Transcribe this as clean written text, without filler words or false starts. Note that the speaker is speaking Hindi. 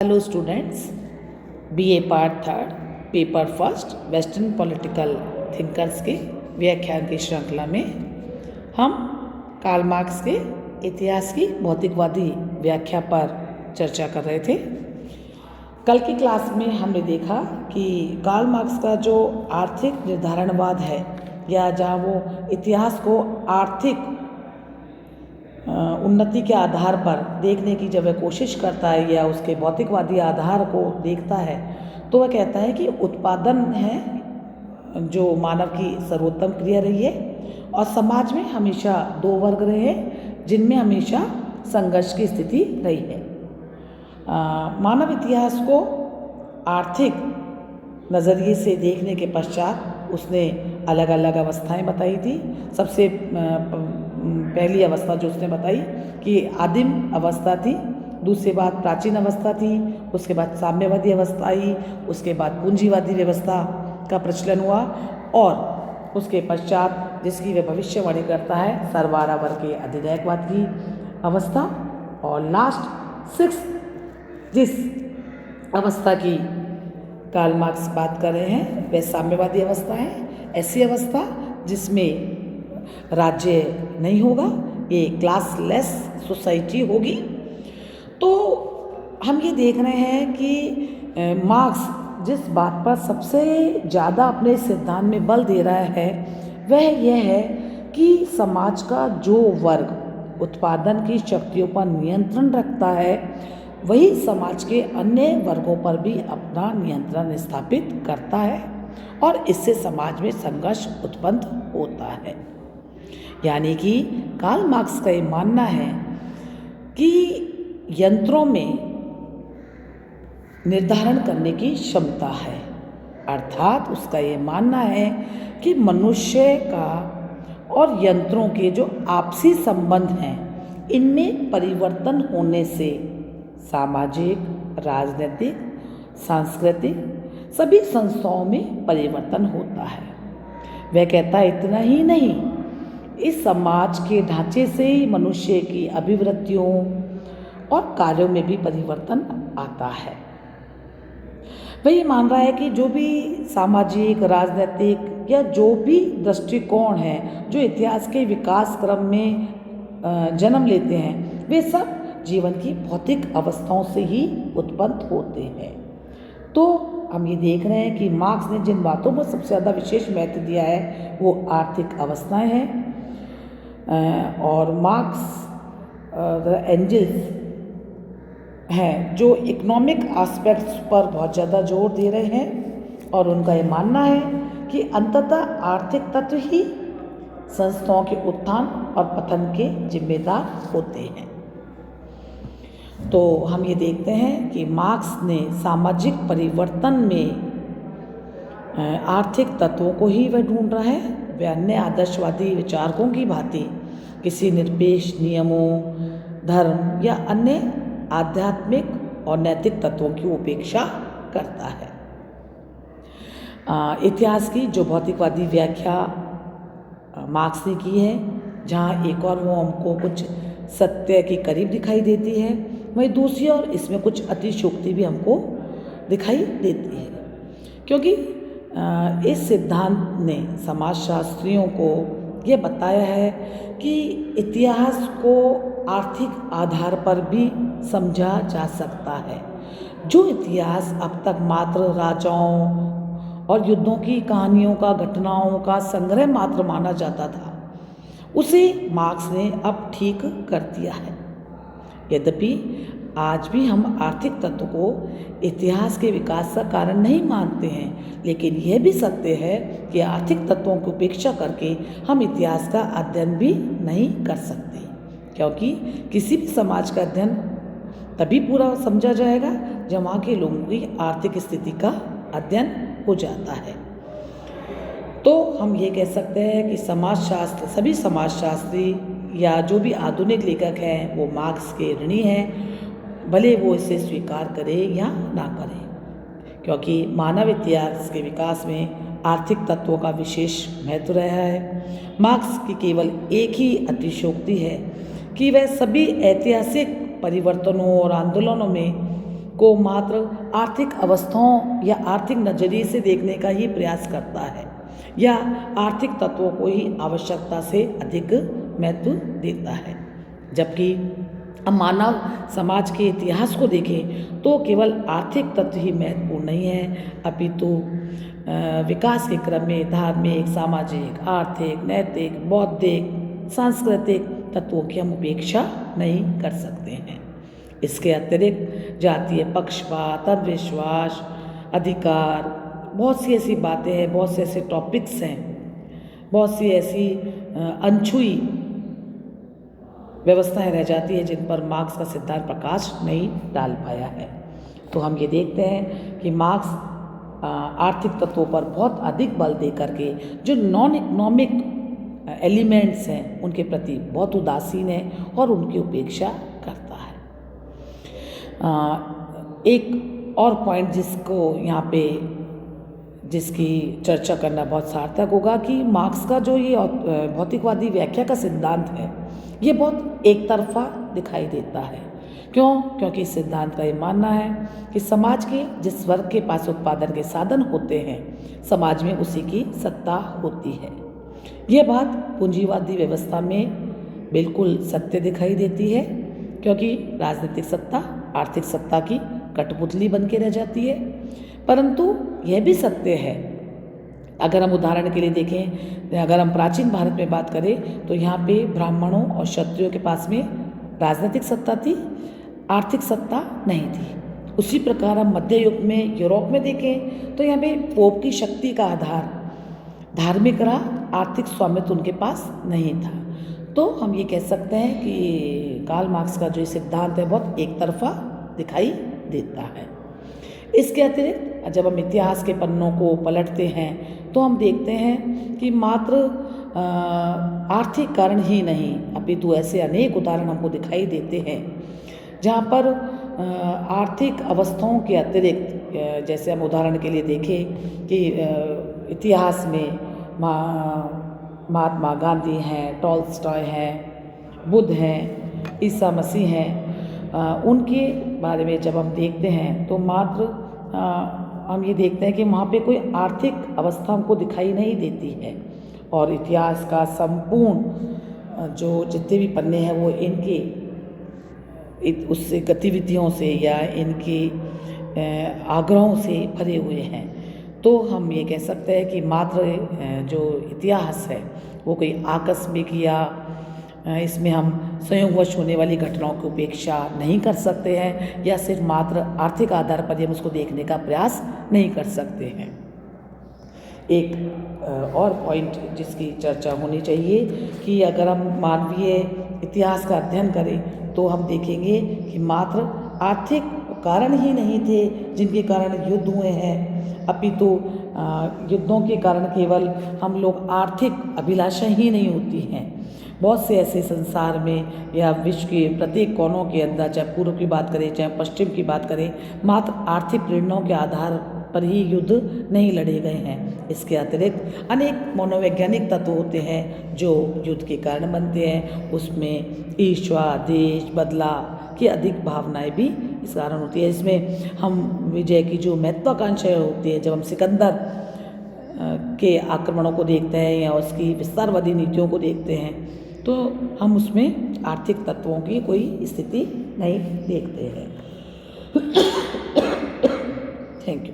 Hello students, BA part third paper first western political thinkers के व्याख्यान की श्रृंखला में हम कार्ल मार्क्स के इतिहास की भौतिकवादी व्याख्या पर चर्चा कर रहे थे। कल की क्लास में हमने देखा कि कार्ल मार्क्स का जो आर्थिक निर्धारणवाद है या जहाँ वो इतिहास को आर्थिक उन्नति के आधार पर देखने की जब वह कोशिश करता है या उसके भौतिकवादी आधार को देखता है तो वह कहता है कि उत्पादन है जो मानव की सर्वोत्तम क्रिया रही है और समाज में हमेशा दो वर्ग रहे हैं जिनमें हमेशा संघर्ष की स्थिति रही है। मानव इतिहास को आर्थिक नज़रिए से देखने के पश्चात उसने अलग अलग अवस्थाएं बताई थी। सबसे पहली अवस्था जो उसने बताई कि आदिम अवस्था थी, दूसरी बात प्राचीन अवस्था थी, उसके बाद साम्यवादी अवस्था आई, उसके बाद पूंजीवादी व्यवस्था का प्रचलन हुआ और उसके पश्चात जिसकी वह भविष्यवाणी करता है सर्वारा वर्ग के अधिनायकवाद की अवस्था और लास्ट सिक्स जिस अवस्था की कार्ल मार्क्स बात कर रहे हैं वह साम्यवादी अवस्था है। ऐसी अवस्था जिसमें राज्य नहीं होगा, ये क्लासलेस सोसाइटी होगी। तो हम ये देख रहे हैं कि मार्क्स जिस बात पर सबसे ज़्यादा अपने सिद्धांत में बल दे रहा है वह यह है कि समाज का जो वर्ग उत्पादन की शक्तियों पर नियंत्रण रखता है वही समाज के अन्य वर्गों पर भी अपना नियंत्रण स्थापित करता है और इससे समाज में संघर्ष उत्पन्न होता है। यानी कि कार्ल मार्क्स का ये मानना है कि यंत्रों में निर्धारण करने की क्षमता है, अर्थात उसका ये मानना है कि मनुष्य का और यंत्रों के जो आपसी संबंध हैं इनमें परिवर्तन होने से सामाजिक, राजनीतिक, सांस्कृतिक सभी संस्थाओं में परिवर्तन होता है। वह कहता है इतना ही नहीं, इस समाज के ढांचे से ही मनुष्य की अभिवृत्तियों और कार्यों में भी परिवर्तन आता है। वह ये मान रहा है कि जो भी सामाजिक, राजनीतिक या जो भी दृष्टिकोण है जो इतिहास के विकास क्रम में जन्म लेते हैं वे सब जीवन की भौतिक अवस्थाओं से ही उत्पन्न होते हैं। तो हम ये देख रहे हैं कि मार्क्स ने जिन बातों पर सबसे ज़्यादा विशेष महत्व दिया है वो आर्थिक अवस्थाएं हैं और मार्क्स एंजल्स हैं जो इकोनॉमिक एस्पेक्ट्स पर बहुत ज़्यादा जोर दे रहे हैं और उनका ये मानना है कि अंततः आर्थिक तत्व ही संस्थाओं के उत्थान और पतन के जिम्मेदार होते हैं। तो हम ये देखते हैं कि मार्क्स ने सामाजिक परिवर्तन में आर्थिक तत्वों को ही वह ढूंढ रहा है। वह अन्य आदर्शवादी विचारकों की भांति किसी निरपेक्ष नियमों, धर्म या अन्य आध्यात्मिक और नैतिक तत्वों की उपेक्षा करता है। इतिहास की जो भौतिकवादी व्याख्या मार्क्स ने की है जहाँ एक और वो हमको कुछ सत्य के करीब दिखाई देती है वहीं दूसरी ओर इसमें कुछ अतिशयोक्ति भी हमको दिखाई देती है, क्योंकि इस सिद्धांत ने समाजशास्त्रियों को ये बताया है कि इतिहास को आर्थिक आधार पर भी समझा जा सकता है। जो इतिहास अब तक मात्र राजाओं और युद्धों की कहानियों का, घटनाओं का संग्रह मात्र माना जाता था उसे मार्क्स ने अब ठीक कर दिया है। यद्यपि आज भी हम आर्थिक तत्व को इतिहास के विकास का कारण नहीं मानते हैं, लेकिन यह भी सत्य है कि आर्थिक तत्वों की उपेक्षा करके हम इतिहास का अध्ययन भी नहीं कर सकते, क्योंकि किसी भी समाज का अध्ययन तभी पूरा समझा जाएगा जब वहाँ के लोगों की आर्थिक स्थिति का अध्ययन हो जाता है। तो हम ये कह सकते हैं कि समाजशास्त्र, सभी समाजशास्त्री या जो भी आधुनिक लेखक हैं वो मार्क्स के ऋणी हैं, भले वो इसे स्वीकार करें या ना करें, क्योंकि मानव इतिहास के विकास में आर्थिक तत्वों का विशेष महत्व रहा है। मार्क्स की केवल एक ही अतिशयोक्ति है कि वह सभी ऐतिहासिक परिवर्तनों और आंदोलनों में को मात्र आर्थिक अवस्थाओं या आर्थिक नज़रिए से देखने का ही प्रयास करता है या आर्थिक तत्वों को ही आवश्यकता से अधिक महत्व देता है। जबकि हम मानव समाज के इतिहास को देखें तो केवल आर्थिक तत्व ही महत्वपूर्ण नहीं है, अपितु विकास के क्रम में धार्मिक, सामाजिक, आर्थिक, नैतिक, बौद्धिक, सांस्कृतिक तत्वों की हम उपेक्षा नहीं कर सकते हैं। इसके अतिरिक्त जातीय पक्षपात, अंधविश्वास, अधिकार, बहुत सी ऐसी बातें हैं, बहुत से ऐसे टॉपिक्स हैं, बहुत सी ऐसी अनछुई व्यवस्थाएं रह जाती हैं जिन पर मार्क्स का सिद्धांत प्रकाश नहीं डाल पाया है। तो हम ये देखते हैं कि मार्क्स आर्थिक तत्वों पर बहुत अधिक बल दे करके जो नॉन इकोनॉमिक एलिमेंट्स हैं उनके प्रति बहुत उदासीन है और उनकी उपेक्षा करता है। एक और पॉइंट जिसकी चर्चा करना बहुत सार्थक होगा कि मार्क्स का जो ये भौतिकवादी व्याख्या का सिद्धांत है ये बहुत एक तरफा दिखाई देता है। क्यों? क्योंकि इस सिद्धांत का ये मानना है कि समाज के जिस वर्ग के पास उत्पादन के साधन होते हैं समाज में उसी की सत्ता होती है। ये बात पूंजीवादी व्यवस्था में बिल्कुल सत्य दिखाई देती है, क्योंकि राजनीतिक सत्ता आर्थिक सत्ता की कठपुतली बन के रह जाती है। परंतु यह भी सत्य है, अगर हम उदाहरण के लिए देखें, अगर हम प्राचीन भारत में बात करें तो यहाँ पे ब्राह्मणों और क्षत्रियों के पास में राजनीतिक सत्ता थी, आर्थिक सत्ता नहीं थी। उसी प्रकार हम मध्य युग में यूरोप में देखें तो यहाँ पे पोप की शक्ति का आधार धार्मिक रहा, आर्थिक स्वामित्व उनके पास नहीं था। तो हम ये कह सकते हैं कि कार्ल मार्क्स का जो सिद्धांत है बहुत एक तरफा दिखाई देता है। इसके अतिरिक्त जब हम इतिहास के पन्नों को पलटते हैं तो हम देखते हैं कि मात्र आर्थिक कारण ही नहीं अपितु ऐसे अनेक उदाहरण हमको दिखाई देते हैं जहाँ पर आर्थिक अवस्थाओं के अतिरिक्त, जैसे हम उदाहरण के लिए देखें कि इतिहास में महात्मा गांधी हैं, टॉल्स्टॉय हैं, बुद्ध हैं, ईसा मसीह हैं, उनके बारे में जब हम देखते हैं तो मात्र हम ये देखते हैं कि वहाँ पे कोई आर्थिक अवस्था हमको दिखाई नहीं देती है। और इतिहास का संपूर्ण जो जितने भी पन्ने हैं वो इनके उससे गतिविधियों से या इनके आग्रहों से भरे हुए हैं। तो हम ये कह सकते हैं कि मात्र जो इतिहास है वो कोई आकस्मिक या इसमें हम संयोगवश होने वाली घटनाओं की उपेक्षा नहीं कर सकते हैं या सिर्फ मात्र आर्थिक आधार पर हम उसको देखने का प्रयास नहीं कर सकते हैं। एक और पॉइंट जिसकी चर्चा होनी चाहिए कि अगर हम मानवीय इतिहास का अध्ययन करें तो हम देखेंगे कि मात्र आर्थिक कारण ही नहीं थे जिनके कारण युद्ध हुए हैं, अपितु युद्धों के कारण केवल हम लोग आर्थिक अभिलाषा ही नहीं होती हैं। बहुत से ऐसे संसार में या विश्व के प्रत्येक कोनों के अंदर, चाहे पूर्व की बात करें चाहे पश्चिम की बात करें, मात्र आर्थिक प्रेरणाओं के आधार पर ही युद्ध नहीं लड़े गए हैं। इसके अतिरिक्त अनेक मनोवैज्ञानिक तत्व होते हैं जो युद्ध के कारण बनते हैं। उसमें ईर्ष्या, देश, बदलाव की अधिक भावनाएं भी इस कारण होती है। इसमें हम विजय की जो महत्वाकांक्षा होती है, जब हम सिकंदर के आक्रमणों को देखते हैं या उसकी विस्तारवादी नीतियों को देखते हैं तो हम उसमें आर्थिक तत्वों की कोई स्थिति नहीं देखते हैं। Thank you.